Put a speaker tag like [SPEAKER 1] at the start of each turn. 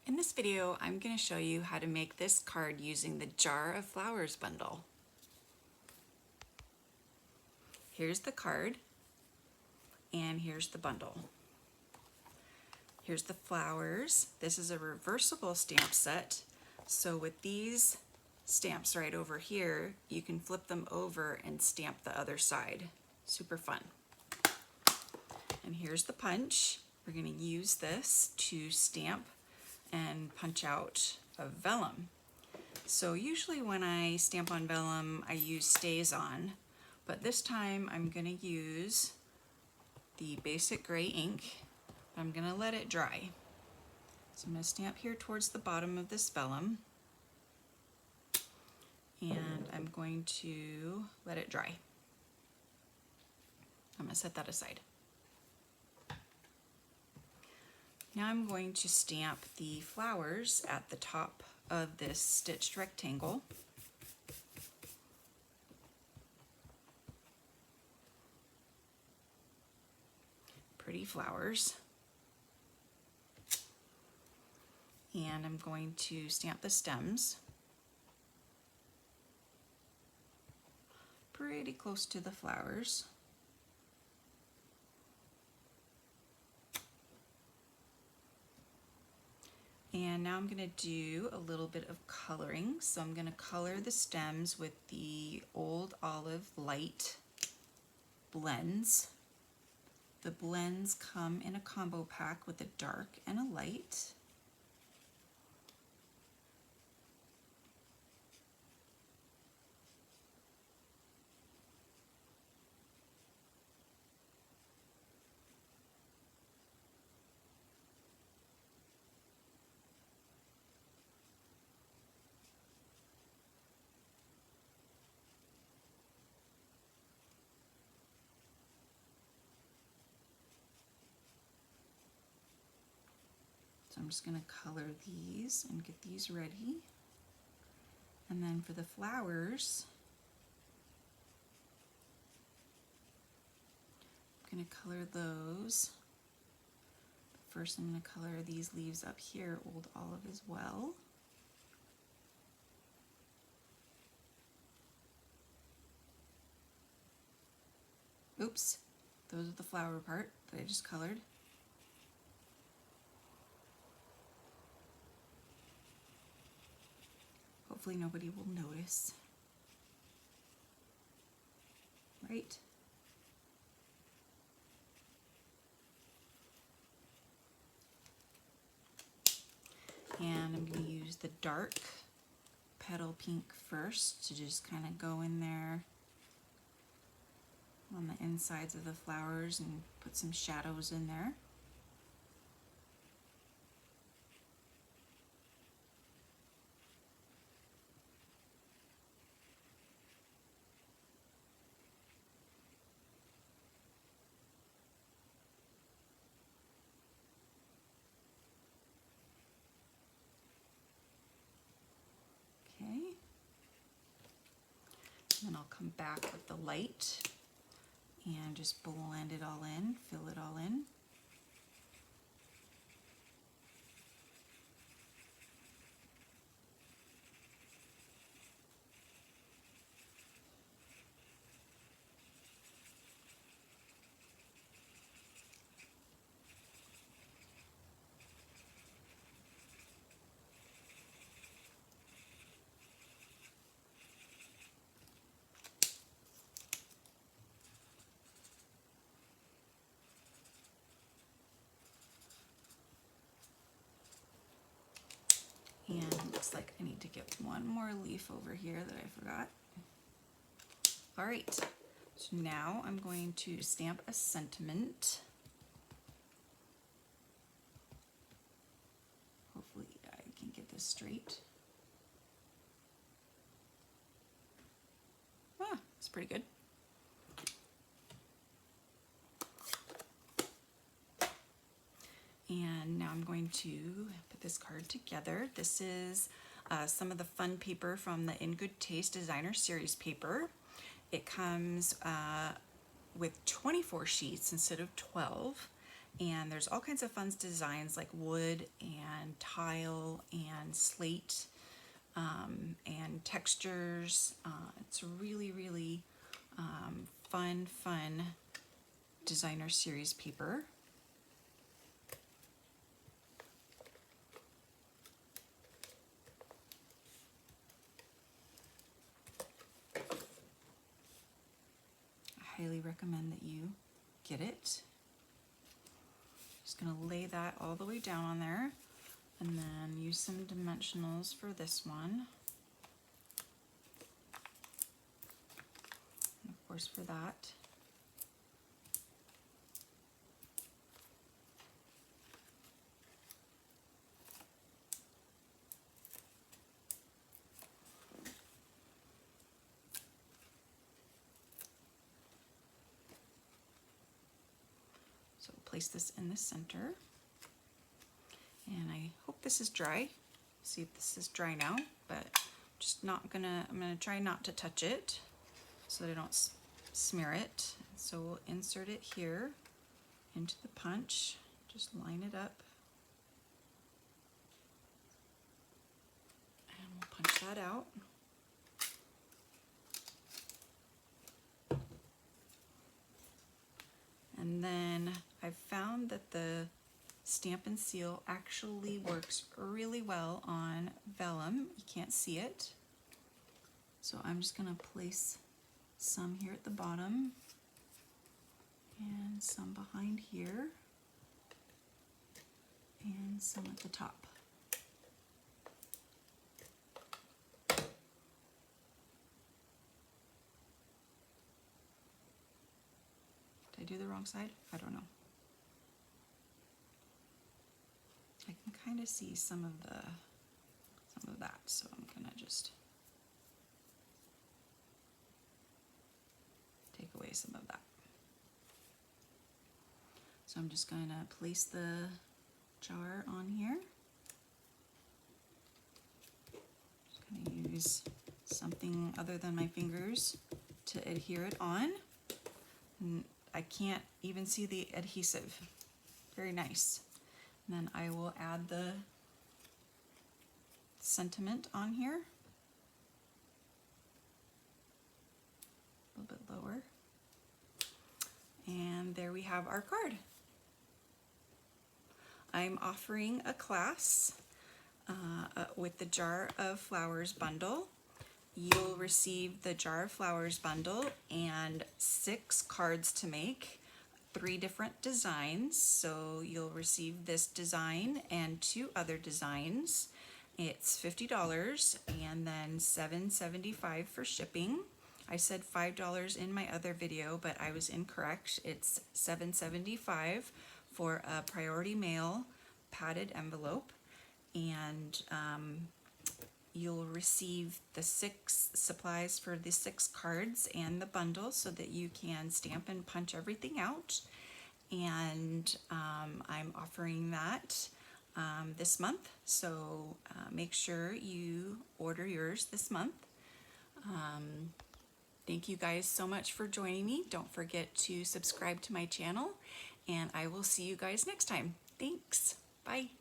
[SPEAKER 1] In this video, I'm going to show you how to make this card using the Jar of Flowers bundle. Here's the card, and here's the bundle. Here's the flowers. This is a reversible stamp set, so with these stamps right over here, you can flip them over and stamp the other side. Super fun. And here's the punch. We're going to use this to stamp and punch out a vellum. So usually when I stamp on vellum, I use StazOn, but this time I'm going to use the basic gray ink. I'm going to let it dry. So I'm going to stamp here towards the bottom of this vellum, and I'm going to let it dry. I'm going to set that aside. Now I'm going to stamp the flowers at the top of this stitched rectangle. Pretty flowers. And I'm going to stamp the stems pretty close to the flowers. And now I'm going to do a little bit of coloring. So I'm going to color the stems with the Old Olive Light blends. The blends come in a combo pack with a dark and a light. So I'm just going to color these and get these ready. And then for the flowers, I'm going to color those. First I'm going to color these leaves up here, Old Olive as well. Oops, those are the flower part that I just colored. Hopefully nobody will notice. Right? And I'm going to use the dark petal pink first to just kind of go in there on the insides of the flowers and put some shadows in there. Then I'll come back with the light and just blend it all in, fill it all in. And it looks like I need to get one more leaf over here that I forgot. All right, so now I'm going to stamp a sentiment. Hopefully I can get this straight. Ah, it's pretty good. And now I'm going to put this card together. This is some of the fun paper from the In Good Taste Designer Series paper. It comes with 24 sheets instead of 12, And there's all kinds of fun designs like wood and tile and slate and textures. It's really, really fun designer series paper. I highly recommend that you get it. Just going to lay that all the way down on there and then use some dimensionals for this one. And of course for that. So place this in the center. And I hope this is dry. See if this is dry now, but I'm gonna try not to touch it so that I don't smear it. So we'll insert it here into the punch, just line it up. And we'll punch that out. And then I've found that the Stampin' Seal actually works really well on vellum. You can't see it. So I'm just gonna place some here at the bottom and some behind here and some at the top. Did I do the wrong side? I don't know. I can kind of see some of that, so I'm gonna just take away some of that. So I'm just gonna place the jar on here. Just gonna use something other than my fingers to adhere it on. And I can't even see the adhesive. Very nice. And then I will add the sentiment on here. A little bit lower. And there we have our card. I'm offering a class with the Jar of Flowers bundle. You'll receive the Jar of Flowers bundle and 6 cards to make. 3 different designs, so you'll receive this design and 2 other designs. It's $50 and then $7.75 for shipping. I said $5 in my other video, but I was incorrect. It's $7.75 for a priority mail padded envelope, and you'll receive the 6 supplies for the 6 cards and the bundle so that you can stamp and punch everything out. And I'm offering that this month, so make sure you order yours this month. Thank you guys so much for joining me. Don't forget to subscribe to my channel, and I will see you guys next time. Thanks. Bye.